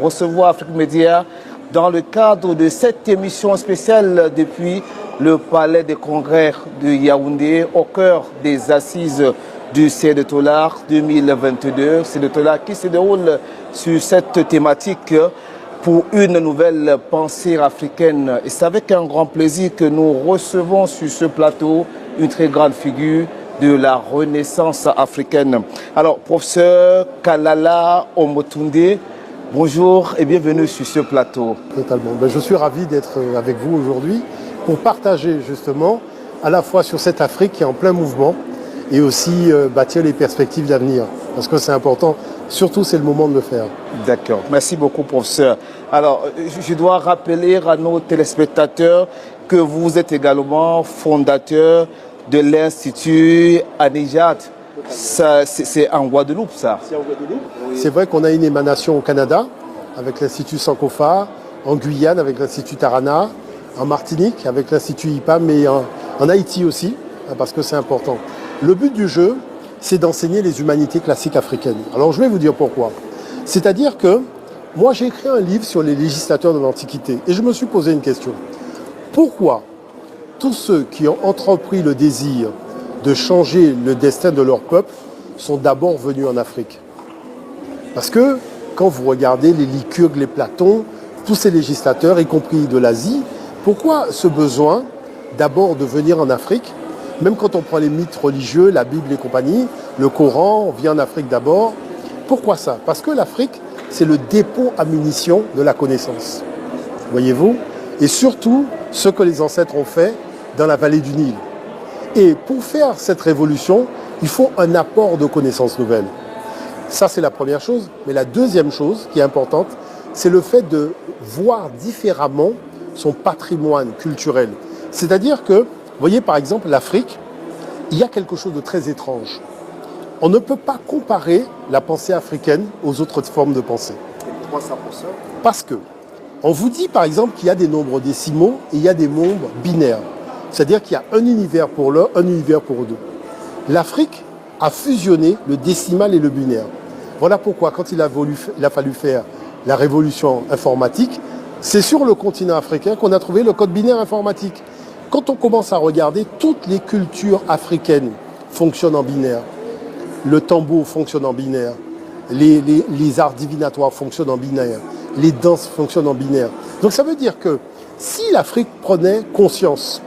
recevoir Afrique Média dans le cadre de cette émission spéciale depuis le Palais des Congrès de Yaoundé, au cœur des assises du CEDETOLAR 2022. CEDETOLAR qui se déroule sur cette thématique pour une nouvelle pensée africaine. Et c'est avec un grand plaisir que nous recevons sur ce plateau une très grande figure de la Renaissance africaine. Alors, professeur Kalala Omotunde, bonjour et bienvenue sur ce plateau. Totalement. Je suis ravi d'être avec vous aujourd'hui pour partager justement à la fois sur cette Afrique qui est en plein mouvement et aussi bâtir les perspectives d'avenir. Parce que c'est important, surtout c'est le moment de le faire. D'accord. Merci beaucoup, professeur. Alors, je dois rappeler à nos téléspectateurs que vous êtes également fondateur de l'Institut Anijat. C'est en Guadeloupe, ça? C'est en Guadeloupe. C'est vrai qu'on a une émanation au Canada, avec l'Institut Sankofa, en Guyane, avec l'Institut Tarana, en Martinique, avec l'Institut IPAM, et en Haïti aussi, parce que c'est important. Le but du jeu, c'est d'enseigner les humanités classiques africaines. Alors, je vais vous dire pourquoi. C'est-à-dire que moi, j'ai écrit un livre sur les législateurs de l'Antiquité, et je me suis posé une question. Pourquoi tous ceux qui ont entrepris le désir de changer le destin de leur peuple sont d'abord venus en Afrique? Parce que quand vous regardez les Lycurgues, les Platons, tous ces législateurs, y compris de l'Asie, pourquoi ce besoin d'abord de venir en Afrique? Même quand on prend les mythes religieux, la Bible et compagnie, le Coran, on vient en Afrique d'abord. Pourquoi ça? Parce que l'Afrique, c'est le dépôt à munitions de la connaissance. Voyez-vous? Et surtout, ce que les ancêtres ont fait dans la vallée du Nil. Et pour faire cette révolution, il faut un apport de connaissances nouvelles. Ça, c'est la première chose. Mais la deuxième chose qui est importante, c'est le fait de voir différemment son patrimoine culturel. C'est-à-dire que, vous voyez, par exemple, l'Afrique, il y a quelque chose de très étrange. On ne peut pas comparer la pensée africaine aux autres formes de pensée. Pourquoi ça, professeur? Parce que on vous dit, par exemple, qu'il y a des nombres décimaux et il y a des nombres binaires. C'est-à-dire qu'il y a un univers pour l'un, un univers pour deux. L'Afrique a fusionné le décimal et le binaire. Voilà pourquoi, quand il a fallu faire la révolution informatique, c'est sur le continent africain qu'on a trouvé le code binaire informatique. Quand on commence à regarder, toutes les cultures africaines fonctionnent en binaire. Le tambour fonctionne en binaire. Les arts divinatoires fonctionnent en binaire. Les danses fonctionnent en binaire. Donc ça veut dire que si l'Afrique prenait conscience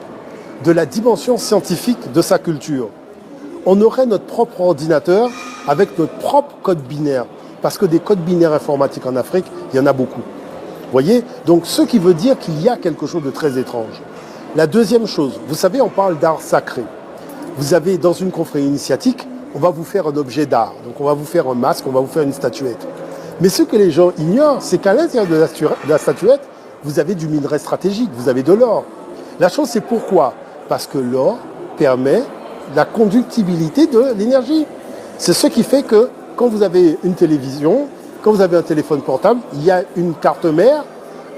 de la dimension scientifique de sa culture, on aurait notre propre ordinateur avec notre propre code binaire. Parce que des codes binaires informatiques en Afrique, il y en a beaucoup. Vous voyez? Donc ce qui veut dire qu'il y a quelque chose de très étrange. La deuxième chose, vous savez, on parle d'art sacré. Vous avez dans une confrérie initiatique, on va vous faire un objet d'art. Donc on va vous faire un masque, on va vous faire une statuette. Mais ce que les gens ignorent, c'est qu'à l'intérieur de la statuette, vous avez du minerai stratégique, vous avez de l'or. La chose, c'est pourquoi? Parce que l'or permet la conductibilité de l'énergie. C'est ce qui fait que quand vous avez une télévision, quand vous avez un téléphone portable, il y a une carte mère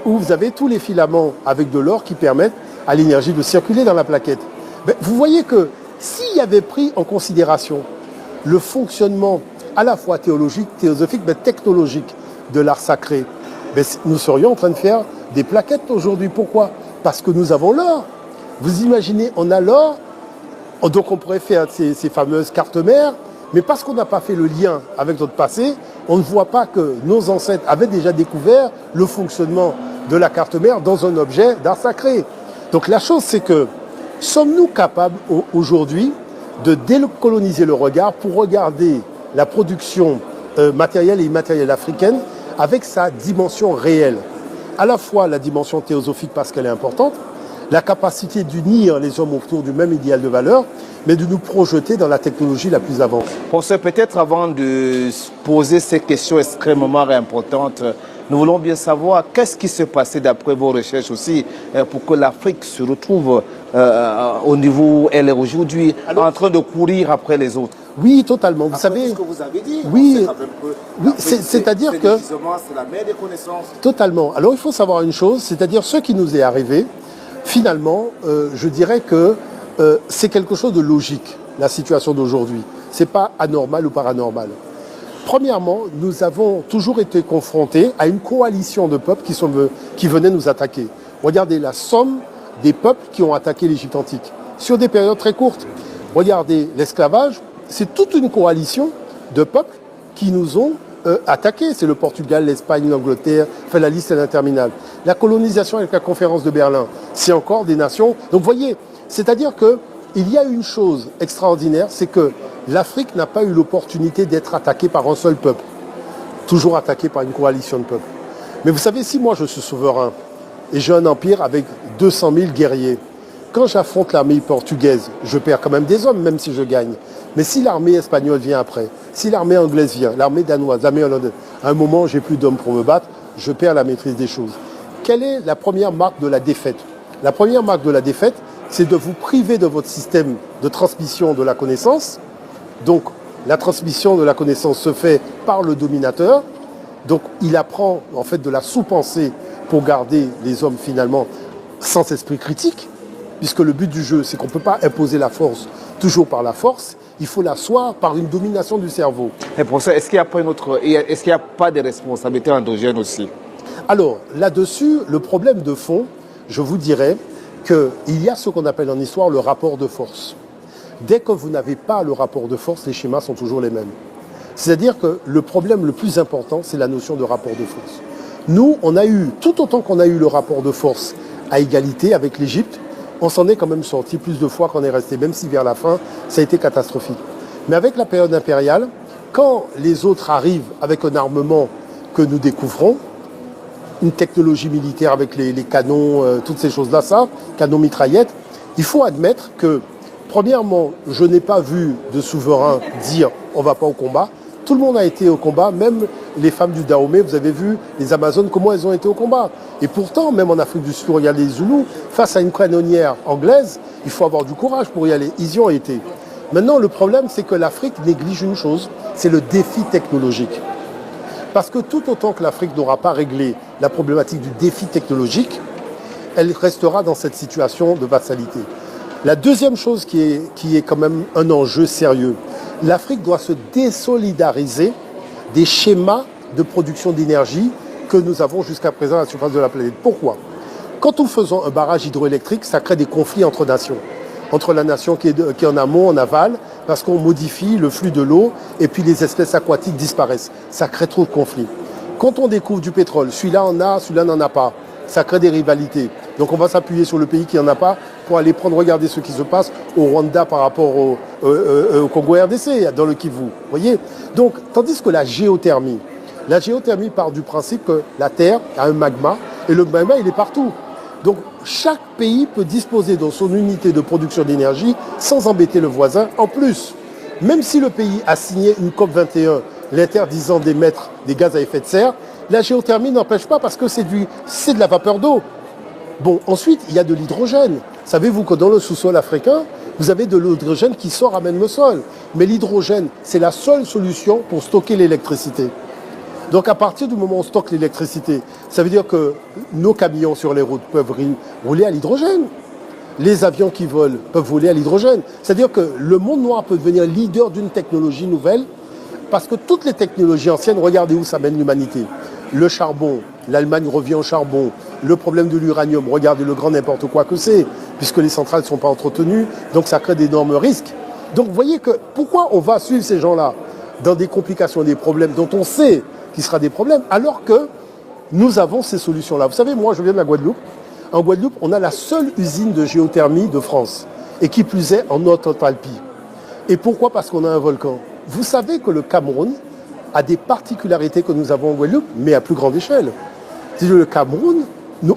où vous avez tous les filaments avec de l'or qui permettent à l'énergie de circuler dans la plaquette. Mais vous voyez que s'il y avait pris en considération le fonctionnement à la fois théologique, théosophique, mais technologique de l'art sacré, nous serions en train de faire des plaquettes aujourd'hui. Pourquoi? Parce que nous avons l'or. Vous imaginez, on a l'or, donc on pourrait faire ces fameuses cartes mères, mais parce qu'on n'a pas fait le lien avec notre passé, on ne voit pas que nos ancêtres avaient déjà découvert le fonctionnement de la carte mère dans un objet d'art sacré. Donc la chose, c'est que sommes-nous capables aujourd'hui de décoloniser le regard pour regarder la production matérielle et immatérielle africaine avec sa dimension réelle? À la fois la dimension théosophique parce qu'elle est importante, la capacité d'unir les hommes autour du même idéal de valeur, mais de nous projeter dans la technologie la plus avancée. Professeur, peut-être avant de poser ces questions extrêmement importantes, nous voulons bien savoir qu'est-ce qui s'est passé d'après vos recherches aussi pour que l'Afrique se retrouve au niveau où elle est aujourd'hui, en train de courir après les autres. Oui, totalement. Vous après savez, ce que vous avez dit, oui, c'est-à-dire que c'est la mère des connaissances. Totalement. Alors il faut savoir une chose, c'est-à-dire ce qui nous est arrivé, finalement, je dirais que c'est quelque chose de logique, la situation d'aujourd'hui. C'est pas anormal ou paranormal. Premièrement, nous avons toujours été confrontés à une coalition de peuples qui venaient nous attaquer. Regardez la somme des peuples qui ont attaqué l'Égypte antique sur des périodes très courtes. Regardez l'esclavage, c'est toute une coalition de peuples qui nous ont attaqués. C'est le Portugal, l'Espagne, l'Angleterre, enfin la liste est interminable. La colonisation avec la conférence de Berlin, c'est encore des nations. Donc vous voyez, c'est-à-dire qu'il y a une chose extraordinaire, c'est que l'Afrique n'a pas eu l'opportunité d'être attaquée par un seul peuple, toujours attaquée par une coalition de peuples. Mais vous savez, si moi je suis souverain et j'ai un empire avec 200 000 guerriers, quand j'affronte l'armée portugaise, je perds quand même des hommes, même si je gagne. Mais si l'armée espagnole vient après, si l'armée anglaise vient, l'armée danoise, l'armée hollandaise, à un moment, j'ai plus d'hommes pour me battre, je perds la maîtrise des choses. Quelle est la première marque de la défaite? La première marque de la défaite, c'est de vous priver de votre système de transmission de la connaissance. Donc, la transmission de la connaissance se fait par le dominateur. Donc, il apprend en fait de la sous-pensée pour garder les hommes finalement sans esprit critique, puisque le but du jeu, c'est qu'on ne peut pas imposer la force toujours par la force, il faut l'asseoir par une domination du cerveau. Et pour ça, est-ce qu'il n'y a pas de responsabilité endogène aussi? Alors, là-dessus, le problème de fond, je vous dirais qu'il y a ce qu'on appelle en histoire le rapport de force. Dès que vous n'avez pas le rapport de force, les schémas sont toujours les mêmes. C'est-à-dire que le problème le plus important, c'est la notion de rapport de force. Nous, on a eu, tout autant qu'on a eu le rapport de force à égalité avec l'Égypte, on s'en est quand même sorti plus de fois qu'on est resté, même si vers la fin, ça a été catastrophique. Mais avec la période impériale, quand les autres arrivent avec un armement que nous découvrons, une technologie militaire avec les canons, toutes ces choses-là, canons mitraillettes, il faut admettre que, premièrement, je n'ai pas vu de souverain dire « on ne va pas au combat ». Tout le monde a été au combat, même les femmes du Dahomey, vous avez vu les Amazones, comment elles ont été au combat. Et pourtant, même en Afrique du Sud, regardez les Zoulous, face à une canonnière anglaise, il faut avoir du courage pour y aller. Ils y ont été. Maintenant, le problème, c'est que l'Afrique néglige une chose, c'est le défi technologique. Parce que tout autant que l'Afrique n'aura pas réglé la problématique du défi technologique, elle restera dans cette situation de vassalité. La deuxième chose qui est quand même un enjeu sérieux, l'Afrique doit se désolidariser des schémas de production d'énergie que nous avons jusqu'à présent à la surface de la planète. Pourquoi? Quand nous faisons un barrage hydroélectrique, ça crée des conflits entre nations. Entre la nation qui est en amont, en aval, parce qu'on modifie le flux de l'eau et puis les espèces aquatiques disparaissent. Ça crée trop de conflits. Quand on découvre du pétrole, celui-là en a, celui-là n'en a pas. Ça crée des rivalités. Donc on va s'appuyer sur le pays qui n'en a pas pour aller regarder ce qui se passe au Rwanda par rapport au Congo RDC, dans le Kivu. Vous voyez? Donc, tandis que la géothermie part du principe que la Terre a un magma et le magma, il est partout. Donc, chaque pays peut disposer de son unité de production d'énergie sans embêter le voisin. En plus, même si le pays a signé une COP21 l'interdisant d'émettre des gaz à effet de serre, la géothermie n'empêche pas parce que c'est de la vapeur d'eau. Bon, ensuite, il y a de l'hydrogène. Savez-vous que dans le sous-sol africain, vous avez de l'hydrogène qui sort à même le sol. Mais l'hydrogène, c'est la seule solution pour stocker l'électricité. Donc à partir du moment où on stocke l'électricité, ça veut dire que nos camions sur les routes peuvent rouler à l'hydrogène. Les avions qui volent peuvent voler à l'hydrogène. C'est-à-dire que le monde noir peut devenir leader d'une technologie nouvelle parce que toutes les technologies anciennes, regardez où ça mène l'humanité. Le charbon, l'Allemagne revient au charbon. Le problème de l'uranium, regardez le grand n'importe quoi que c'est, puisque les centrales ne sont pas entretenues, donc ça crée d'énormes risques. Donc vous voyez que pourquoi on va suivre ces gens-là dans des complications, des problèmes dont on sait qu'il sera des problèmes, alors que nous avons ces solutions-là. Vous savez, moi je viens de la Guadeloupe. En Guadeloupe, on a la seule usine de géothermie de France, et qui plus est en Haute-Alpie. Et pourquoi? Parce qu'on a un volcan. Vous savez que le Cameroun a des particularités que nous avons en Guadeloupe, mais à plus grande échelle. C'est-à-dire le Cameroun,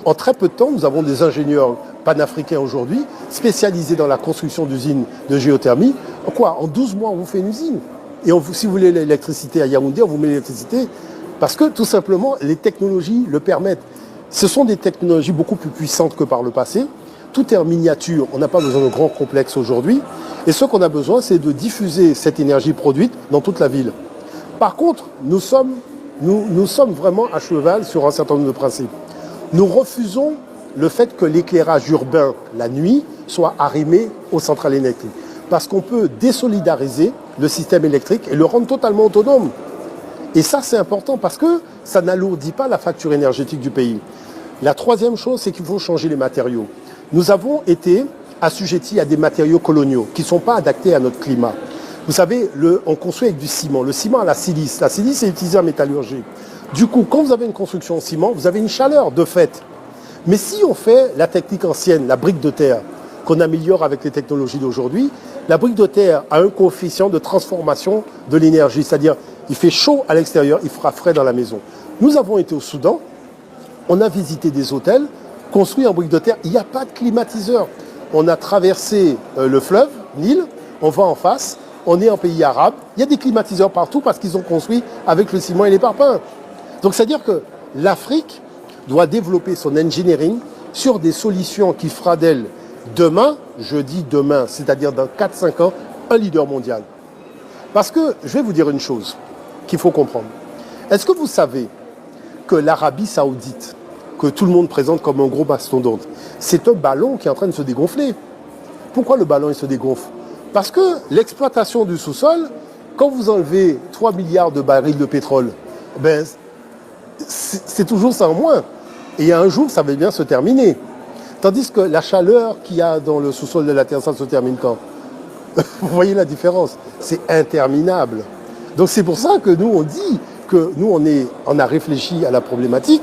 en très peu de temps, nous avons des ingénieurs panafricains aujourd'hui, spécialisés dans la construction d'usines de géothermie. En 12 mois, on vous fait une usine. Et si vous voulez l'électricité à Yaoundé, on vous met l'électricité. Parce que, tout simplement, les technologies le permettent. Ce sont des technologies beaucoup plus puissantes que par le passé. Tout est en miniature. On n'a pas besoin de grands complexes aujourd'hui. Et ce qu'on a besoin, c'est de diffuser cette énergie produite dans toute la ville. Par contre, nous sommes vraiment à cheval sur un certain nombre de principes. Nous refusons le fait que l'éclairage urbain, la nuit, soit arrimé aux centrales électriques. Parce qu'on peut désolidariser le système électrique et le rendre totalement autonome. Et ça, c'est important parce que ça n'alourdit pas la facture énergétique du pays. La troisième chose, c'est qu'il faut changer les matériaux. Nous avons été assujettis à des matériaux coloniaux qui ne sont pas adaptés à notre climat. Vous savez, on construit avec du ciment. Le ciment a la silice. La silice est utilisée en métallurgie. Du coup, quand vous avez une construction en ciment, vous avez une chaleur de fait. Mais si on fait la technique ancienne, la brique de terre, qu'on améliore avec les technologies d'aujourd'hui, la brique de terre a un coefficient de transformation de l'énergie. C'est-à-dire, il fait chaud à l'extérieur, il fera frais dans la maison. Nous avons été au Soudan, on a visité des hôtels construits en brique de terre. Il n'y a pas de climatiseur. On a traversé le fleuve, Nil, on va en face, on est en pays arabe. Il y a des climatiseurs partout parce qu'ils ont construit avec le ciment et les parpaings. Donc, c'est-à-dire que l'Afrique doit développer son engineering sur des solutions qui fera d'elle demain, je dis demain, c'est-à-dire dans 4-5 ans, un leader mondial. Parce que, je vais vous dire une chose qu'il faut comprendre. Est-ce que vous savez que l'Arabie Saoudite, que tout le monde présente comme un gros mastodonte, c'est un ballon qui est en train de se dégonfler. Pourquoi le ballon il se dégonfle? Parce que l'exploitation du sous-sol, quand vous enlevez 3 milliards de barils de pétrole, ben, c'est toujours ça en moins. Et un jour, ça va bien se terminer. Tandis que la chaleur qu'il y a dans le sous-sol de la Terre, ça se termine quand? Vous voyez la différence? C'est interminable. Donc c'est pour ça que nous, on dit que nous, on a réfléchi à la problématique.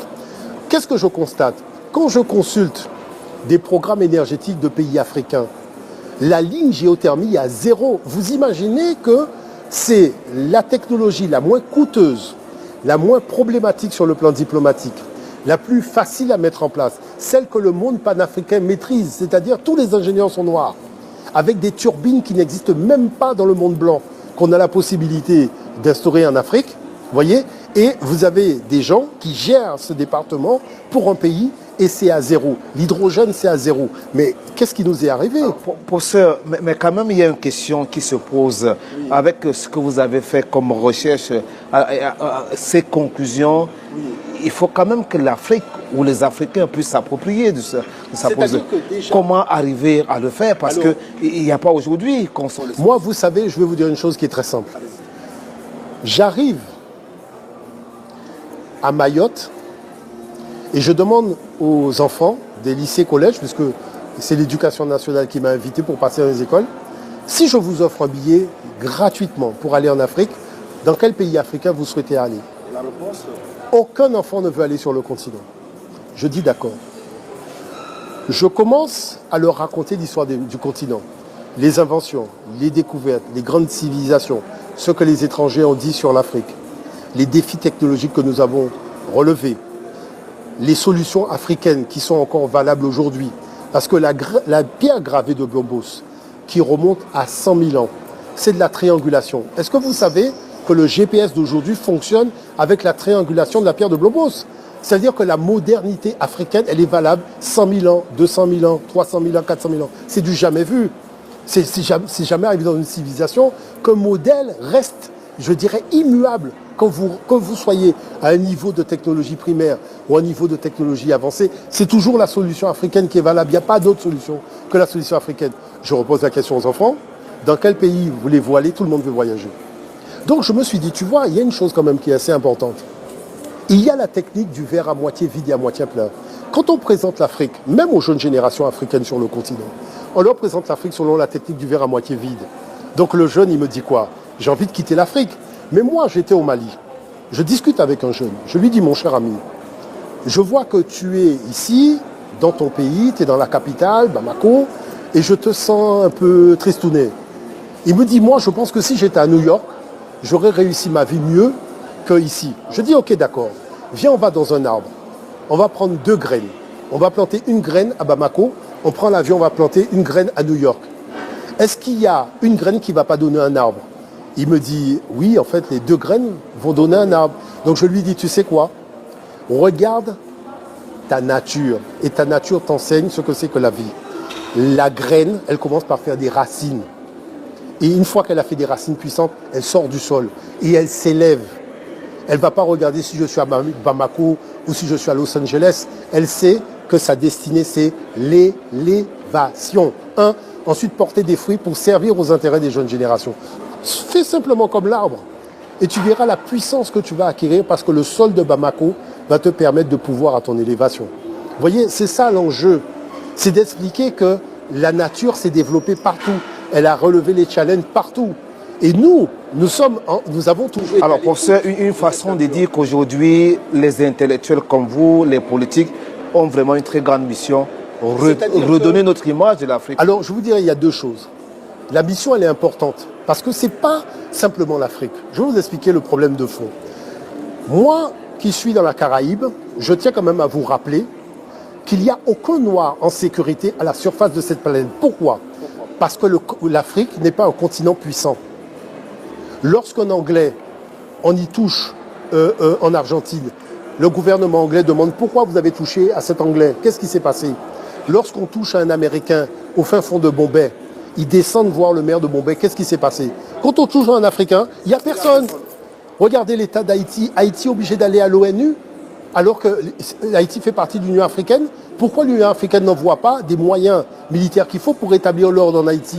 Qu'est-ce que je constate? Quand je consulte des programmes énergétiques de pays africains, la ligne géothermie est à zéro. Vous imaginez que c'est la technologie la moins coûteuse, la moins problématique sur le plan diplomatique, la plus facile à mettre en place, celle que le monde panafricain maîtrise, c'est-à-dire tous les ingénieurs sont noirs, avec des turbines qui n'existent même pas dans le monde blanc, qu'on a la possibilité d'instaurer en Afrique, vous voyez, et vous avez des gens qui gèrent ce département pour un pays et c'est à zéro. L'hydrogène, c'est à zéro. Mais qu'est-ce qui nous est arrivé? Professeur, mais quand même, il y a une question qui se pose avec ce que vous avez fait comme recherche, ces conclusions. Il faut quand même que l'Afrique ou les Africains puissent s'approprier de ça. Comment arriver à le faire? Parce qu'il n'y a pas aujourd'hui qu'on s'en laisse. Moi, vous savez, je vais vous dire une chose qui est très simple. J'arrive à Mayotte et je demande aux enfants des lycées, collèges, puisque c'est l'éducation nationale qui m'a invité pour passer dans les écoles, si je vous offre un billet gratuitement pour aller en Afrique, dans quel pays africain vous souhaitez aller? La réponse? Aucun enfant ne veut aller sur le continent. Je dis d'accord. Je commence à leur raconter l'histoire du continent, les inventions, les découvertes, les grandes civilisations, ce que les étrangers ont dit sur l'Afrique, les défis technologiques que nous avons relevés, les solutions africaines qui sont encore valables aujourd'hui. Parce que la pierre gravée de Blombos, qui remonte à 100 000 ans, c'est de la triangulation. Est-ce que vous savez que le GPS d'aujourd'hui fonctionne avec la triangulation de la pierre de Blombos? C'est-à-dire que la modernité africaine, elle est valable 100 000 ans, 200 000 ans, 300 000 ans, 400 000 ans. C'est du jamais vu. C'est jamais arrivé dans une civilisation qu'un modèle reste, je dirais, immuable. Quand vous soyez à un niveau de technologie primaire ou un niveau de technologie avancée, c'est toujours la solution africaine qui est valable. Il n'y a pas d'autre solution que la solution africaine. Je repose la question aux enfants. Dans quel pays voulez-vous aller? Tout le monde veut voyager. Donc je me suis dit, tu vois, il y a une chose quand même qui est assez importante. Il y a la technique du verre à moitié vide et à moitié plein. Quand on présente l'Afrique, même aux jeunes générations africaines sur le continent, on leur présente l'Afrique selon la technique du verre à moitié vide. Donc le jeune, il me dit quoi? J'ai envie de quitter l'Afrique. Mais moi, j'étais au Mali. Je discute avec un jeune. Je lui dis, mon cher ami, je vois que tu es ici, dans ton pays, tu es dans la capitale, Bamako, et je te sens un peu tristouné. Il me dit, moi, je pense que si j'étais à New York, j'aurais réussi ma vie mieux qu'ici. Je dis, ok, d'accord. Viens, on va dans un arbre. On va prendre 2 graines. On va planter une graine à Bamako. On prend l'avion, on va planter une graine à New York. Est-ce qu'il y a une graine qui ne va pas donner un arbre? Il me dit, oui, en fait, les 2 graines vont donner un arbre. Donc je lui dis, tu sais quoi? Regarde ta nature. Et ta nature t'enseigne ce que c'est que la vie. La graine, elle commence par faire des racines. Et une fois qu'elle a fait des racines puissantes, elle sort du sol. Et elle s'élève. Elle ne va pas regarder si je suis à Bamako ou si je suis à Los Angeles. Elle sait que sa destinée, c'est l'élévation. Ensuite, porter des fruits pour servir aux intérêts des jeunes générations. Fais simplement comme l'arbre. Et tu verras la puissance que tu vas acquérir parce que le sol de Bamako va te permettre de pouvoir à ton élévation. Vous voyez, c'est ça l'enjeu. C'est d'expliquer que la nature s'est développée partout. Elle a relevé les challenges partout. Et nous avons toujours... Alors, professeur, une façon de dire qu'aujourd'hui, les intellectuels comme vous, les politiques, ont vraiment une très grande mission, redonner notre image de l'Afrique. Alors, je vous dirais, il y a deux choses. La mission, elle est importante, parce que ce n'est pas simplement l'Afrique. Je vais vous expliquer le problème de fond. Moi, qui suis dans la Caraïbe, je tiens quand même à vous rappeler qu'il n'y a aucun noir en sécurité à la surface de cette planète. Pourquoi? Parce que l'Afrique n'est pas un continent puissant. Lorsqu'un Anglais, on y touche en Argentine, le gouvernement anglais demande pourquoi vous avez touché à cet Anglais. Qu'est-ce qui s'est passé? Lorsqu'on touche à un Américain au fin fond de Bombay, ils descendent voir le maire de Bombay. Qu'est-ce qui s'est passé? Quand on touche à un Africain, il n'y a personne. Regardez l'état d'Haïti. Haïti est obligé d'aller à l'ONU alors que l'Haïti fait partie de l'Union africaine. Pourquoi l'Union africaine n'envoie pas des moyens militaires qu'il faut pour rétablir l'ordre en Haïti?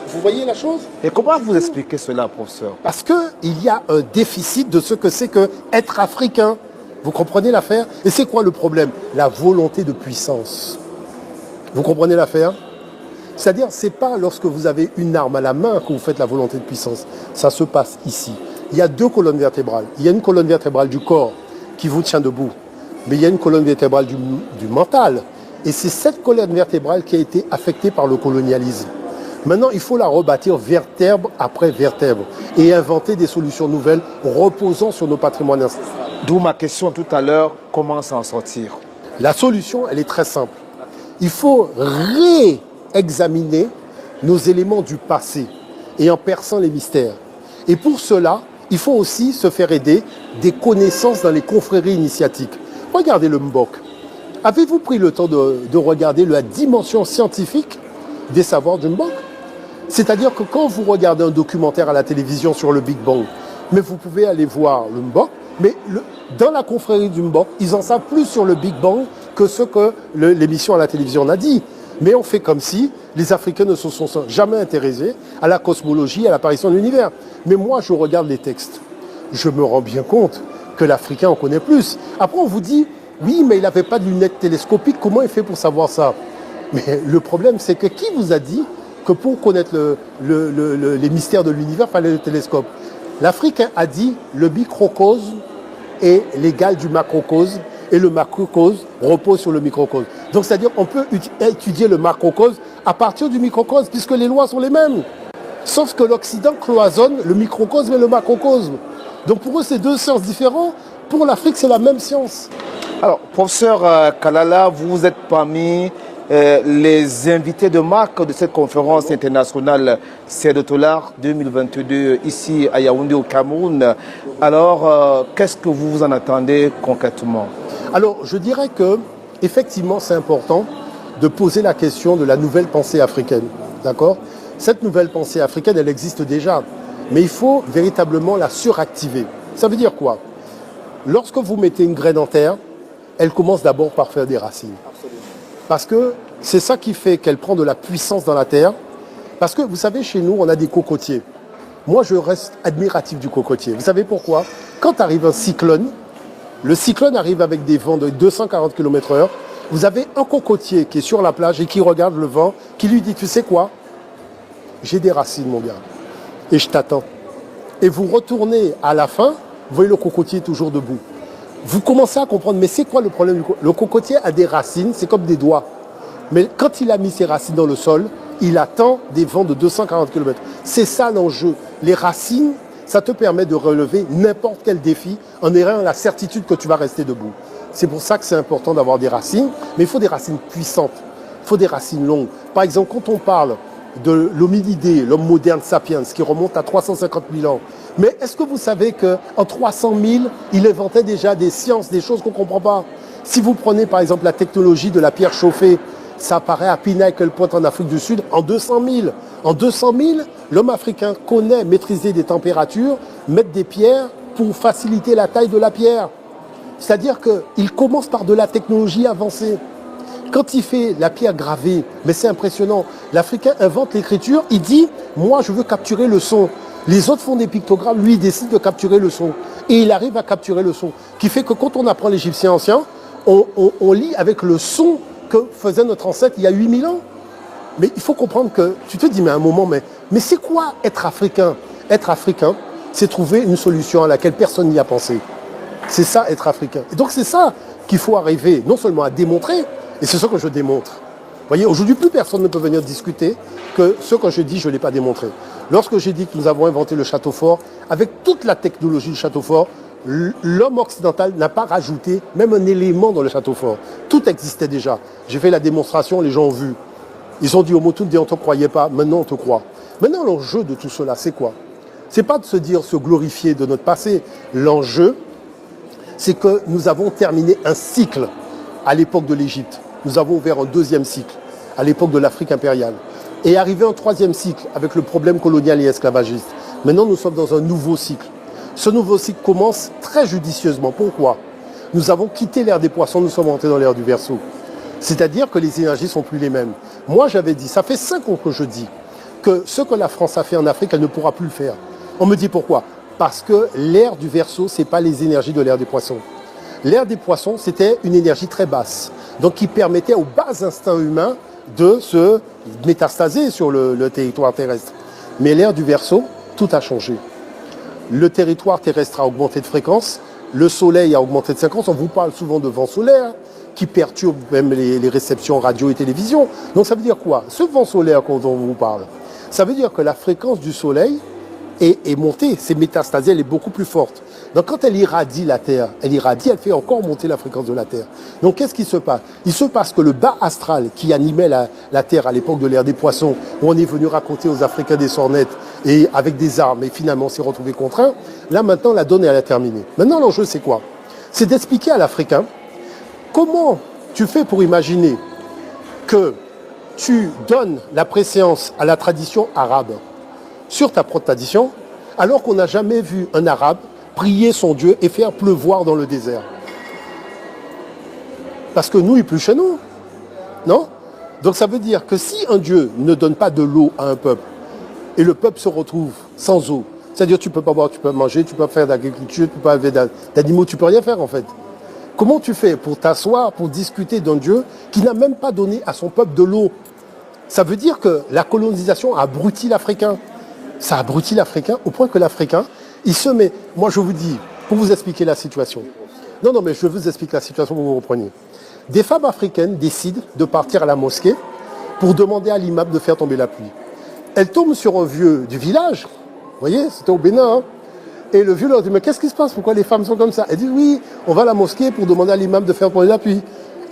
Vous voyez la chose? Et comment vous expliquez cela, professeur? Parce qu'il y a un déficit de ce que c'est qu'être africain. Vous comprenez l'affaire? Et c'est quoi le problème? La volonté de puissance. Vous comprenez l'affaire? C'est-à-dire, ce n'est pas lorsque vous avez une arme à la main que vous faites la volonté de puissance. Ça se passe ici. Il y a deux colonnes vertébrales. Il y a une colonne vertébrale du corps qui vous tient debout. Mais il y a une colonne vertébrale du mental. Et c'est cette colonne vertébrale qui a été affectée par le colonialisme. Maintenant, il faut la rebâtir vertèbre après vertèbre et inventer des solutions nouvelles reposant sur nos patrimoines ancestraux. D'où ma question tout à l'heure, comment s'en sortir? La solution, elle est très simple. Il faut réexaminer nos éléments du passé et en perçant les mystères. Et pour cela, il faut aussi se faire aider des connaissances dans les confréries initiatiques. Regardez le Mbok. Avez-vous pris le temps de regarder la dimension scientifique des savoirs du Mbok? C'est-à-dire que quand vous regardez un documentaire à la télévision sur le Big Bang, mais vous pouvez aller voir le Mbok, mais dans la confrérie du Mbok, ils en savent plus sur le Big Bang que ce que l'émission à la télévision en a dit. Mais on fait comme si les Africains ne se sont jamais intéressés à la cosmologie, à l'apparition de l'univers. Mais moi, je regarde les textes. Je me rends bien compte que l'Africain en connaît plus. Après, on vous dit, oui, mais il n'avait pas de lunettes télescopiques. Comment il fait pour savoir ça? Mais le problème, c'est que qui vous a dit que pour connaître les mystères de l'univers, il fallait le télescope? L'Africain a dit le microcosme est l'égal du macrocosme et le macrocosme repose sur le microcosme. Donc, c'est-à-dire qu'on peut étudier le macrocosme à partir du microcosme puisque les lois sont les mêmes. Sauf que l'Occident cloisonne le microcosme et le macrocosme. Donc, pour eux, c'est deux sciences différentes. Pour l'Afrique, c'est la même science. Alors, professeur Kalala, vous êtes parmi les invités de marque de cette conférence internationale CEDETOLAR 2022 ici à Yaoundé au Cameroun. Alors, qu'est-ce que vous en attendez concrètement? Alors, je dirais que effectivement, c'est important de poser la question de la nouvelle pensée africaine. D'accord? Cette nouvelle pensée africaine, elle existe déjà, mais il faut véritablement la suractiver. Ça veut dire quoi? Lorsque vous mettez une graine en terre, elle commence d'abord par faire des racines. Parce que c'est ça qui fait qu'elle prend de la puissance dans la terre. Parce que vous savez, chez nous, on a des cocotiers. Moi, je reste admiratif du cocotier. Vous savez pourquoi? Quand arrive un cyclone, le cyclone arrive avec des vents de 240 km/h. Vous avez un cocotier qui est sur la plage et qui regarde le vent, qui lui dit, tu sais quoi? J'ai des racines, mon gars, et je t'attends. Et vous retournez à la fin, vous voyez le cocotier toujours debout. Vous commencez à comprendre, mais c'est quoi le problème? Le cocotier a des racines, c'est comme des doigts. Mais quand il a mis ses racines dans le sol, il attend des vents de 240 km. C'est ça l'enjeu. Les racines, ça te permet de relever n'importe quel défi en ayant la certitude que tu vas rester debout. C'est pour ça que c'est important d'avoir des racines, mais il faut des racines puissantes, il faut des racines longues. Par exemple, quand on parle de l'hominidé, l'homme moderne sapiens, qui remonte à 350 000 ans, mais est-ce que vous savez qu'en 300 000, il inventait déjà des sciences, des choses qu'on ne comprend pas? Si vous prenez par exemple la technologie de la pierre chauffée, ça apparaît à Pinnacle Point en Afrique du Sud en 200 000. En 200 000, l'homme africain connaît maîtriser des températures, mettre des pierres pour faciliter la taille de la pierre. C'est-à-dire qu'il commence par de la technologie avancée. Quand il fait la pierre gravée, mais c'est impressionnant, l'Africain invente l'écriture, il dit « moi je veux capturer le son ». Les autres font des pictogrammes, lui il décide de capturer le son. Et il arrive à capturer le son. Qui fait que quand on apprend l'égyptien ancien, on lit avec le son que faisait notre ancêtre il y a 8000 ans. Mais il faut comprendre que, tu te dis, mais à un moment, mais c'est quoi être africain? Être africain, c'est trouver une solution à laquelle personne n'y a pensé. C'est ça, être africain. Et donc c'est ça qu'il faut arriver, non seulement à démontrer, et c'est ce que je démontre. Vous voyez, aujourd'hui, plus personne ne peut venir discuter que ce que je dis, je ne l'ai pas démontré. Lorsque j'ai dit que nous avons inventé le château fort, avec toute la technologie du château fort, l'homme occidental n'a pas rajouté même un élément dans le château fort. Tout existait déjà. J'ai fait la démonstration, les gens ont vu. Ils ont dit au Motunde, on ne te croyait pas, maintenant on te croit. Maintenant, l'enjeu de tout cela, c'est quoi? C'est pas de se dire, se glorifier de notre passé. L'enjeu, c'est que nous avons terminé un cycle à l'époque de l'Égypte. Nous avons ouvert un deuxième cycle à l'époque de l'Afrique impériale. Et arrivé un troisième cycle avec le problème colonial et esclavagiste. Maintenant, nous sommes dans un nouveau cycle. Ce nouveau cycle commence très judicieusement. Pourquoi? Nous avons quitté l'ère des poissons, nous sommes entrés dans l'ère du Verseau. C'est-à-dire que les énergies ne sont plus les mêmes. Moi, j'avais dit, ça fait 5 ans que je dis, que ce que la France a fait en Afrique, elle ne pourra plus le faire. On me dit pourquoi? Parce que l'ère du Verseau, ce n'est pas les énergies de l'ère des poissons. L'ère des poissons, c'était une énergie très basse, donc qui permettait aux bas instincts humains de se métastaser sur le territoire terrestre. Mais l'ère du Verseau, tout a changé. Le territoire terrestre a augmenté de fréquence, le soleil a augmenté de fréquence, on vous parle souvent de vent solaire, qui perturbe même les réceptions radio et télévision. Donc ça veut dire quoi? Ce vent solaire dont on vous parle, ça veut dire que la fréquence du soleil est montée, c'est métastasée, elle est beaucoup plus forte. Donc quand elle irradie la Terre, elle fait encore monter la fréquence de la Terre. Donc qu'est-ce qui se passe? Il se passe que le bas astral qui animait la Terre à l'époque de l'ère des poissons, où on est venu raconter aux Africains des sornettes et avec des armes, et finalement on s'est retrouvé contraint, là maintenant la donne elle a terminé. Maintenant l'enjeu c'est quoi? C'est d'expliquer à l'Africain comment tu fais pour imaginer que tu donnes la préséance à la tradition arabe sur ta propre tradition, alors qu'on n'a jamais vu un arabe prier son Dieu et faire pleuvoir dans le désert. Parce que nous, il pleut chez nous. Non? Donc ça veut dire que si un Dieu ne donne pas de l'eau à un peuple, et le peuple se retrouve sans eau, c'est-à-dire tu ne peux pas boire, tu peux manger, tu peux pas faire d'agriculture, tu ne peux pas élever d'animaux, tu ne peux rien faire en fait. Comment tu fais pour t'asseoir, pour discuter d'un Dieu qui n'a même pas donné à son peuple de l'eau? Ça veut dire que la colonisation a abruti l'Africain. Ça abrutit l'Africain au point que l'Africain, il se met... Moi, je vous dis, pour vous expliquer la situation. Non, mais je vous explique la situation pour que vous repreniez. Des femmes africaines décident de partir à la mosquée pour demander à l'imam de faire tomber la pluie. Elles tombent sur un vieux du village. Vous voyez, c'était au Bénin. Et le vieux leur dit, mais qu'est-ce qui se passe? Pourquoi les femmes sont comme ça? Elle dit, oui, on va à la mosquée pour demander à l'imam de faire tomber la pluie.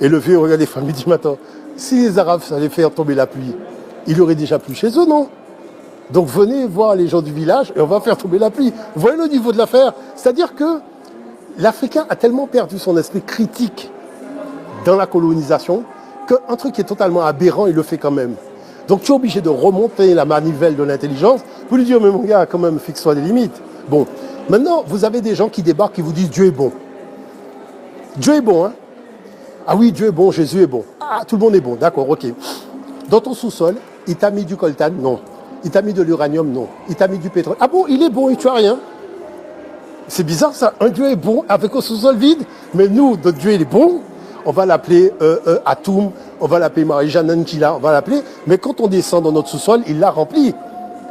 Et le vieux regarde les femmes et dit, mais attends, si les Arabes allaient faire tomber la pluie, il aurait déjà plu chez eux, non? Donc venez voir les gens du village et on va faire tomber la pluie. Vous voyez le niveau de l'affaire? C'est-à-dire que l'Africain a tellement perdu son esprit critique dans la colonisation qu'un truc qui est totalement aberrant, il le fait quand même. Donc tu es obligé de remonter la manivelle de l'intelligence pour lui dire, mais mon gars, quand même, fixe-toi des limites. Bon, maintenant, vous avez des gens qui débarquent et vous disent, Dieu est bon. Dieu est bon, hein? Ah oui, Dieu est bon, Jésus est bon. Ah, tout le monde est bon, d'accord, ok. Dans ton sous-sol, il t'a mis du coltan? Non. Il t'a mis de l'uranium? Non. Il t'a mis du pétrole? Ah bon, il est bon et tu as rien? C'est bizarre ça. Un Dieu est bon avec un sous-sol vide, mais nous, notre Dieu, il est bon. On va l'appeler Atum, on va l'appeler Marie-Jeanne Ankila, on va l'appeler. Mais quand on descend dans notre sous-sol, il l'a rempli.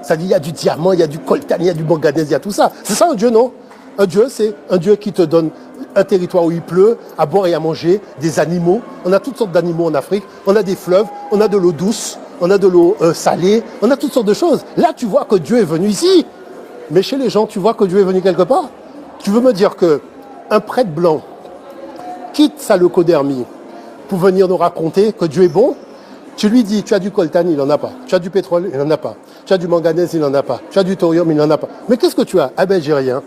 C'est-à-dire, il y a du diamant, il y a du coltan, il y a du manganèse, il y a tout ça. C'est ça un Dieu, non? Un Dieu, c'est un Dieu qui te donne un territoire où il pleut, à boire et à manger, des animaux. On a toutes sortes d'animaux en Afrique. On a des fleuves, on a de l'eau douce, on a de l'eau salée, on a toutes sortes de choses. Là, tu vois que Dieu est venu ici. Mais chez les gens, tu vois que Dieu est venu quelque part. Tu veux me dire qu'un prêtre blanc quitte sa leucodermie pour venir nous raconter que Dieu est bon? Tu lui dis, tu as du coltan, il n'en a pas. Tu as du pétrole, il n'en a pas. Tu as du manganèse, il n'en a pas. Tu as du thorium, il n'en a pas. Mais qu'est-ce que tu as? Ah ben, j'ai rien.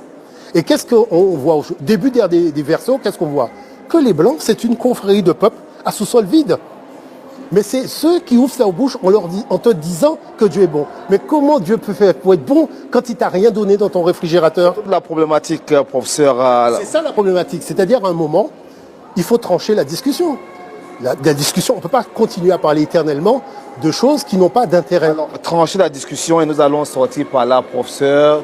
Et qu'est-ce qu'on voit au début des Verseaux? Qu'est-ce qu'on voit? Que les Blancs, c'est une confrérie de peuples à sous-sol vide. Mais c'est ceux qui ouvrent leur bouche en te disant que Dieu est bon. Mais comment Dieu peut faire pour être bon quand il t'a rien donné dans ton réfrigérateur? Toute la problématique, professeur. C'est ça la problématique. C'est-à-dire, à un moment, il faut trancher la discussion. la discussion. On ne peut pas continuer à parler éternellement de choses qui n'ont pas d'intérêt. Alors, trancher la discussion et nous allons sortir par là, professeur,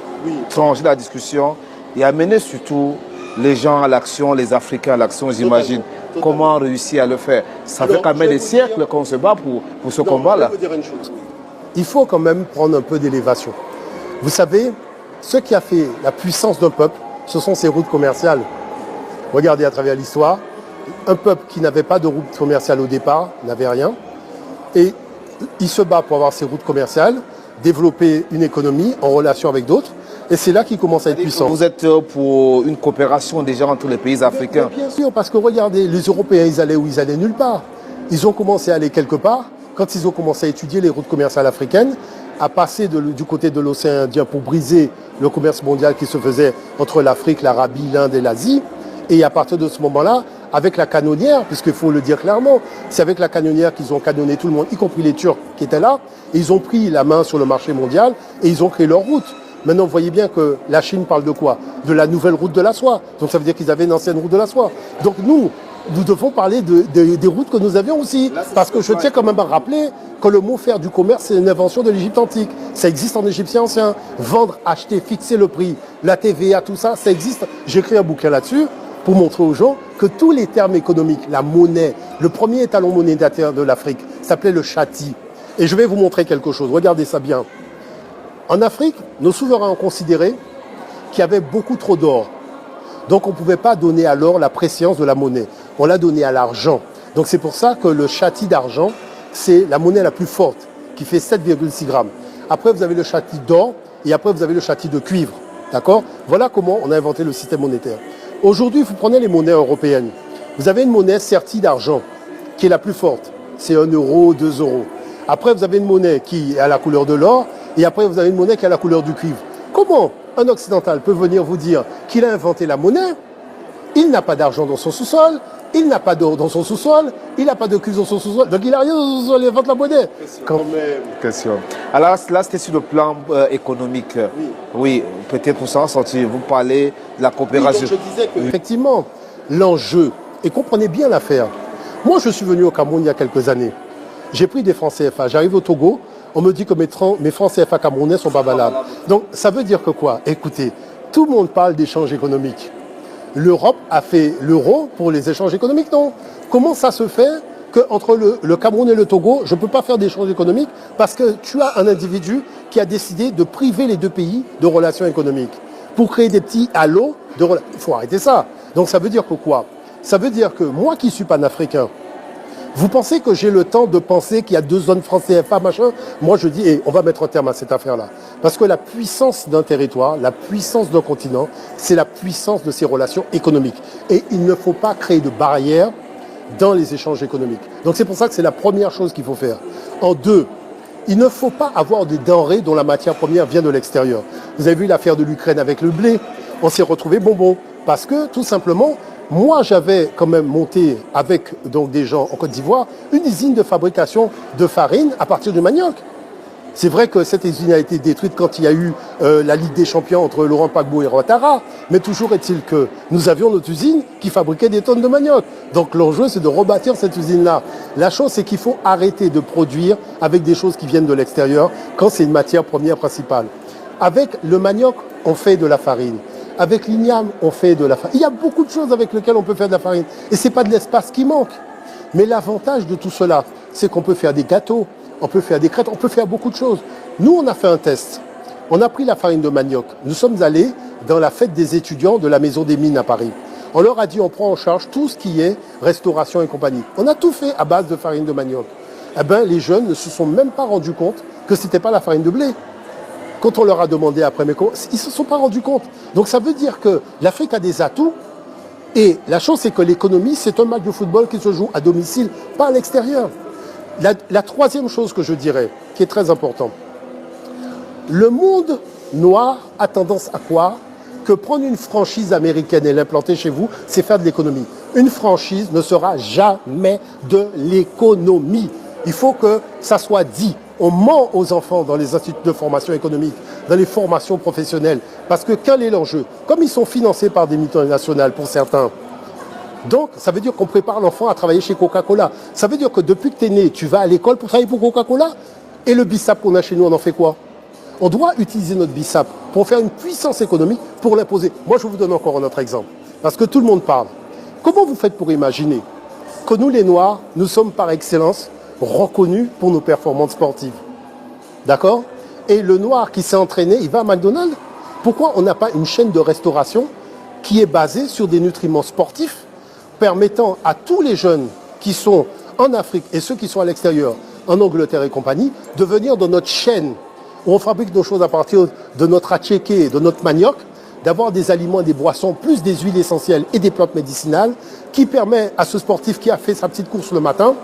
trancher la discussion et amener surtout les gens à l'action, les Africains à l'action, j'imagine. Comment réussir à le faire? Ça fait quand même des siècles qu'on se bat pour ce combat-là. Je vais vous dire une chose. Il faut quand même prendre un peu d'élévation. Vous savez, ce qui a fait la puissance d'un peuple, ce sont ses routes commerciales. Regardez à travers l'histoire, un peuple qui n'avait pas de route commerciale au départ n'avait rien. Et il se bat pour avoir ses routes commerciales, développer une économie en relation avec d'autres. Et c'est là qu'il commence à être puissant. Vous êtes pour une coopération déjà entre les pays africains? Bien sûr, parce que regardez, les Européens, ils allaient où? Ils allaient nulle part. Ils ont commencé à aller quelque part. Quand ils ont commencé à étudier les routes commerciales africaines, à passer du côté de l'océan Indien pour briser le commerce mondial qui se faisait entre l'Afrique, l'Arabie, l'Inde et l'Asie. Et à partir de ce moment-là, avec la canonnière, puisqu'il faut le dire clairement, c'est avec la canonnière qu'ils ont canonné tout le monde, y compris les Turcs qui étaient là. Et ils ont pris la main sur le marché mondial et ils ont créé leur route. Maintenant, vous voyez bien que la Chine parle de quoi? De la nouvelle route de la soie. Donc ça veut dire qu'ils avaient une ancienne route de la soie. Donc nous devons parler des routes que nous avions aussi. Parce que je tiens quand même à rappeler que le mot faire du commerce, c'est une invention de l'Égypte antique. Ça existe en égyptien ancien. Vendre, acheter, fixer le prix, la TVA, tout ça, ça existe. J'ai écrit un bouquin là-dessus pour montrer aux gens que tous les termes économiques, la monnaie, le premier étalon monétaire de l'Afrique s'appelait le chati. Et je vais vous montrer quelque chose. Regardez ça bien. En Afrique, nos souverains ont considéré qu'il y avait beaucoup trop d'or. Donc on ne pouvait pas donner à l'or la préséance de la monnaie. On l'a donné à l'argent. Donc c'est pour ça que le chati d'argent, c'est la monnaie la plus forte, qui fait 7,6 grammes. Après, vous avez le chati d'or et après, vous avez le chati de cuivre. D'accord? Voilà comment on a inventé le système monétaire. Aujourd'hui, vous prenez les monnaies européennes. Vous avez une monnaie sertie d'argent, qui est la plus forte. C'est 1 euro, 2 euros. Après, vous avez une monnaie qui est à la couleur de l'or. Et après, vous avez une monnaie qui a la couleur du cuivre. Comment un occidental peut venir vous dire qu'il a inventé la monnaie? Il n'a pas d'argent dans son sous-sol, il n'a pas d'or dans son sous-sol, il n'a pas de cuivre dans son sous-sol, donc il n'a rien dans son sous-sol, il invente la monnaie. Quand même. Question. Alors là, c'était sur le plan économique. Oui, peut-être pour s'en sortir. Vous parlez de la coopération. Oui, donc je disais que, effectivement, l'enjeu, et comprenez bien l'affaire. Moi, je suis venu au Cameroun il y a quelques années. J'ai pris des francs CFA. J'arrive au Togo. On me dit que mes francs CFA camerounais sont pas valables. Donc, ça veut dire que quoi? Écoutez, tout le monde parle d'échanges économiques. L'Europe a fait l'euro pour les échanges économiques, non? Comment ça se fait qu'entre le Cameroun et le Togo, je ne peux pas faire d'échanges économiques parce que tu as un individu qui a décidé de priver les deux pays de relations économiques pour créer des petits halos de relations. Il faut arrêter ça. Donc, ça veut dire que quoi? Ça veut dire que moi qui suis panafricain, vous pensez que j'ai le temps de penser qu'il y a 2 zones francs CFA, machin? Moi, je dis, on va mettre un terme à cette affaire-là. Parce que la puissance d'un territoire, la puissance d'un continent, c'est la puissance de ses relations économiques. Et il ne faut pas créer de barrières dans les échanges économiques. Donc, c'est pour ça que c'est la première chose qu'il faut faire. En 2, il ne faut pas avoir des denrées dont la matière première vient de l'extérieur. Vous avez vu l'affaire de l'Ukraine avec le blé. On s'est retrouvé bonbon. Parce que, tout simplement, moi, j'avais quand même monté avec donc, des gens en Côte d'Ivoire une usine de fabrication de farine à partir du manioc. C'est vrai que cette usine a été détruite quand il y a eu la Ligue des Champions entre Laurent Gbagbo et Ouattara. Mais toujours est-il que nous avions notre usine qui fabriquait des tonnes de manioc. Donc l'enjeu, c'est de rebâtir cette usine-là. La chose, c'est qu'il faut arrêter de produire avec des choses qui viennent de l'extérieur quand c'est une matière première principale. Avec le manioc, on fait de la farine. Avec l'igname, on fait de la farine. Il y a beaucoup de choses avec lesquelles on peut faire de la farine. Et ce n'est pas de l'espace qui manque. Mais l'avantage de tout cela, c'est qu'on peut faire des gâteaux, on peut faire des crêpes, on peut faire beaucoup de choses. Nous, on a fait un test. On a pris la farine de manioc. Nous sommes allés dans la fête des étudiants de la Maison des Mines à Paris. On leur a dit, on prend en charge tout ce qui est restauration et compagnie. On a tout fait à base de farine de manioc. Eh bien, les jeunes ne se sont même pas rendus compte que ce n'était pas la farine de blé. Quand on leur a demandé après, mais ils ne se sont pas rendus compte. Donc ça veut dire que l'Afrique a des atouts. Et la chose, c'est que l'économie, c'est un match de football qui se joue à domicile, pas à l'extérieur. La troisième chose que je dirais, qui est très important, le monde noir a tendance à croire que prendre une franchise américaine et l'implanter chez vous, c'est faire de l'économie. Une franchise ne sera jamais de l'économie. Il faut que ça soit dit. On ment aux enfants dans les instituts de formation économique, dans les formations professionnelles. Parce que quel est l'enjeu? Comme ils sont financés par des multinationales pour certains, Donc, ça veut dire qu'on prépare l'enfant à travailler chez Coca-Cola. Ça veut dire que depuis que tu es né, tu vas à l'école pour travailler pour Coca-Cola. Et le BISAP qu'on a chez nous, on en fait quoi? On doit utiliser notre BISAP pour faire une puissance économique, pour l'imposer. Moi, je vous donne encore un autre exemple. Parce que tout le monde parle. Comment vous faites pour imaginer que nous, les Noirs, nous sommes par excellence reconnus pour nos performances sportives? D'accord? Et le Noir qui s'est entraîné, il va à McDonald's. Pourquoi on n'a pas une chaîne de restauration qui est basée sur des nutriments sportifs permettant à tous les jeunes qui sont en Afrique et ceux qui sont à l'extérieur, en Angleterre et compagnie, de venir dans notre chaîne où on fabrique nos choses à partir de notre attiéké, de notre manioc, d'avoir des aliments, des boissons, plus des huiles essentielles et des plantes médicinales qui permet à ce sportif qui a fait sa petite course le matin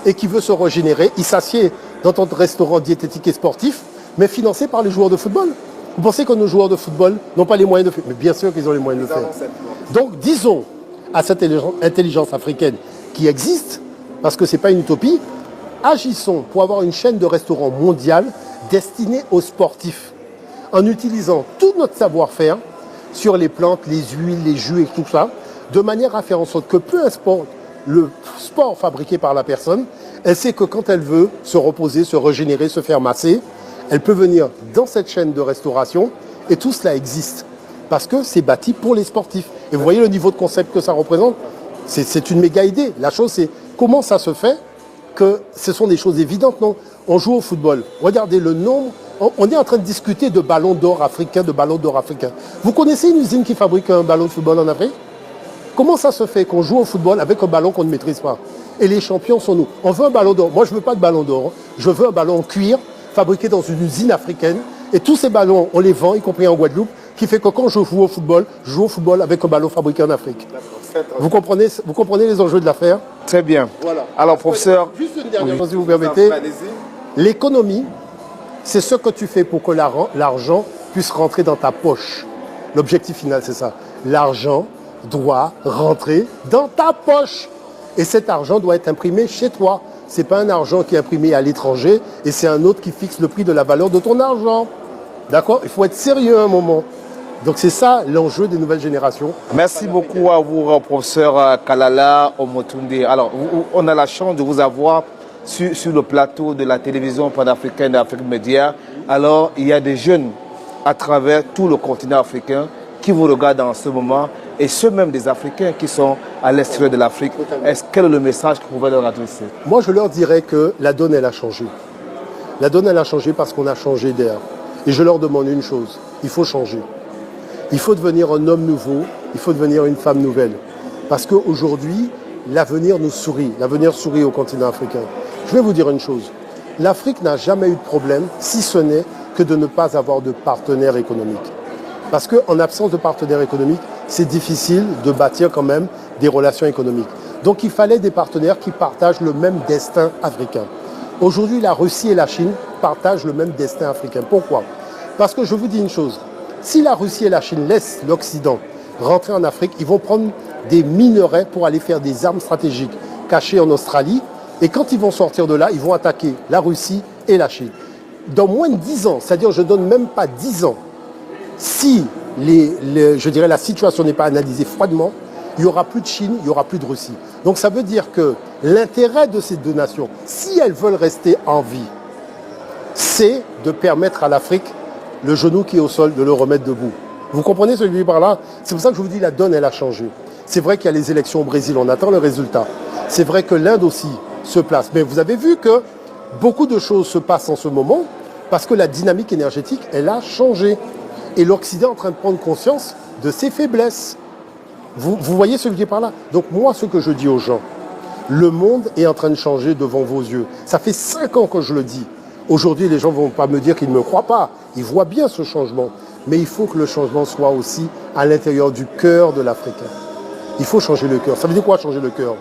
et qui veut se régénérer, il s'assied dans notre restaurant diététique et sportif, mais financé par les joueurs de football. Vous pensez que nos joueurs de football n'ont pas les moyens de faire? Mais bien sûr qu'ils ont les moyens de le faire. Donc disons à cette intelligence africaine qui existe, parce que ce n'est pas une utopie, agissons pour avoir une chaîne de restaurants mondiale destinée aux sportifs, en utilisant tout notre savoir-faire sur les plantes, les huiles, les jus et tout ça, de manière à faire en sorte que peu importe le sport fabriqué par la personne, elle sait que quand elle veut se reposer, se régénérer, se faire masser, elle peut venir dans cette chaîne de restauration et tout cela existe parce que c'est bâti pour les sportifs. Et vous voyez le niveau de concept que ça représente, c'est une méga idée. La chose, c'est comment ça se fait que ce sont des choses évidentes, non? On joue au football. Regardez le nombre. On est en train de discuter de ballons d'or africains, de ballons d'or africains. Vous connaissez une usine qui fabrique un ballon de football en Afrique? Comment ça se fait qu'on joue au football avec un ballon qu'on ne maîtrise pas? Et les champions sont nous. On veut un ballon d'or. Moi, je ne veux pas de ballon d'or. Je veux un ballon en cuir fabriqué dans une usine africaine. Et tous ces ballons, on les vend, y compris en Guadeloupe, qui fait que quand je joue au football avec un ballon fabriqué en Afrique. Vous comprenez les enjeux de l'affaire? Très bien. Voilà. Alors, professeur... Juste une dernière chose, si vous permettez. L'économie, c'est ce que tu fais pour que l'argent puisse rentrer dans ta poche. L'objectif final, c'est ça. L'argent doit rentrer dans ta poche. Et cet argent doit être imprimé chez toi. Ce n'est pas un argent qui est imprimé à l'étranger et c'est un autre qui fixe le prix de la valeur de ton argent. D'accord? Il faut être sérieux un moment. Donc c'est ça l'enjeu des nouvelles générations. Merci beaucoup à vous, professeur Kalala Omotunde. Alors, on a la chance de vous avoir sur le plateau de la télévision panafricaine d'Afrique Média. Alors, il y a des jeunes à travers tout le continent africain qui vous regardent en ce moment, et ceux même des Africains qui sont à l'extérieur de l'Afrique. Quel est le message que vous pouvez leur adresser? Moi, je leur dirais que la donne, elle a changé. La donne, elle a changé parce qu'on a changé d'air. Et je leur demande une chose, il faut changer. Il faut devenir un homme nouveau, il faut devenir une femme nouvelle. Parce qu'aujourd'hui, l'avenir nous sourit, l'avenir sourit au continent africain. Je vais vous dire une chose, l'Afrique n'a jamais eu de problème, si ce n'est que de ne pas avoir de partenaires économiques. Parce qu'en absence de partenaires économiques, c'est difficile de bâtir quand même des relations économiques. Donc il fallait des partenaires qui partagent le même destin africain. Aujourd'hui, la Russie et la Chine partagent le même destin africain. Pourquoi? Parce que je vous dis une chose, si la Russie et la Chine laissent l'Occident rentrer en Afrique, ils vont prendre des minerais pour aller faire des armes stratégiques cachées en Australie. Et quand ils vont sortir de là, ils vont attaquer la Russie et la Chine. Dans moins de 10 ans, c'est-à-dire je ne donne même pas 10 ans, si je dirais la situation n'est pas analysée froidement, il n'y aura plus de Chine, il n'y aura plus de Russie. Donc ça veut dire que l'intérêt de ces deux nations, si elles veulent rester en vie, c'est de permettre à l'Afrique, le genou qui est au sol, de le remettre debout. Vous comprenez ce que je dis par là? C'est pour ça que je vous dis la donne, elle a changé. C'est vrai qu'il y a les élections au Brésil, on attend le résultat. C'est vrai que l'Inde aussi se place. Mais vous avez vu que beaucoup de choses se passent en ce moment parce que la dynamique énergétique, elle a changé. Et l'Occident est en train de prendre conscience de ses faiblesses. Vous voyez ce que je dis par là? Donc moi, ce que je dis aux gens, le monde est en train de changer devant vos yeux. Ça fait 5 ans que je le dis. Aujourd'hui, les gens ne vont pas me dire qu'ils ne me croient pas. Ils voient bien ce changement. Mais il faut que le changement soit aussi à l'intérieur du cœur de l'Africain. Il faut changer le cœur. Ça veut dire quoi, changer le cœur?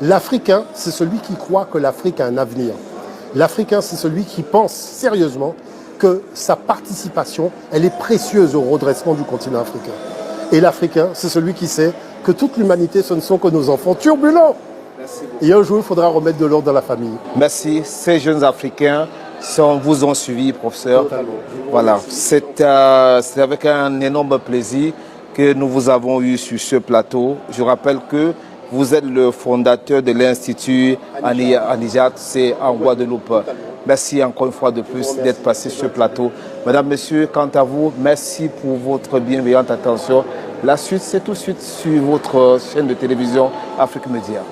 L'Africain, c'est celui qui croit que l'Afrique a un avenir. L'Africain, c'est celui qui pense sérieusement que sa participation, elle est précieuse au redressement du continent africain. Et l'Africain, c'est celui qui sait que toute l'humanité, ce ne sont que nos enfants turbulents. Et un jour, il faudra remettre de l'ordre dans la famille. Merci. Ces jeunes Africains vous ont suivi, professeur. Totalement. Voilà. C'est avec un énorme plaisir que nous vous avons eu sur ce plateau. Je rappelle que Vous êtes le fondateur de l'Institut Anijat, c'est en Guadeloupe. Merci encore une fois de plus d'être passé sur ce plateau. Mesdames, Messieurs, quant à vous, merci pour votre bienveillante attention. La suite, c'est tout de suite sur votre chaîne de télévision Afrique Média.